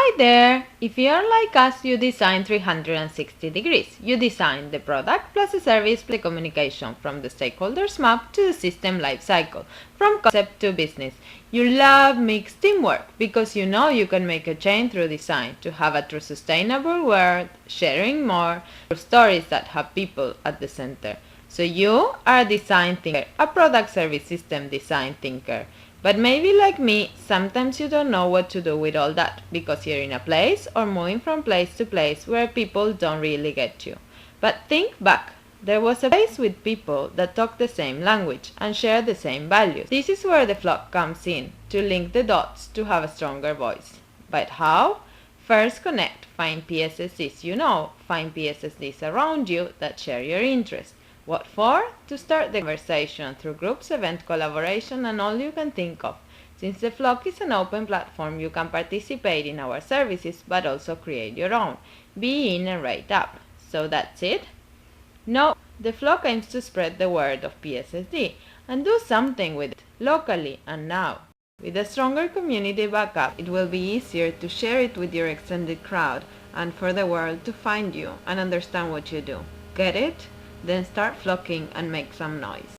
Hi there! If you're like us, you design 360 degrees. You design the product plus the service plus the communication from the stakeholders map to the system lifecycle, from concept to business. You love mixed teamwork because you know you can make a change through design to have a true sustainable world, sharing more, through stories that have people at the center. So you are a design thinker, a product service system design thinker. But maybe like me, sometimes you don't know what to do with all that because you're in a place or moving from place to place where people don't really get you. But think back. There was a place with people that talk the same language and share the same values. This is where the flock comes in, to link the dots to have a stronger voice. But how? First connect, find PSSDs you know, find PSSDs around you that share your interests. What for? To start the conversation through groups, event collaboration, and all you can think of. Since the Flock is an open platform, you can participate in our services, but also create your own. Be in and write up. So that's it? No, the Flock aims to spread the word of PSSD and do something with it, locally and now. With a stronger community backup, it will be easier to share it with your extended crowd and for the world to find you and understand what you do. Get it? Then start flocking and make some noise.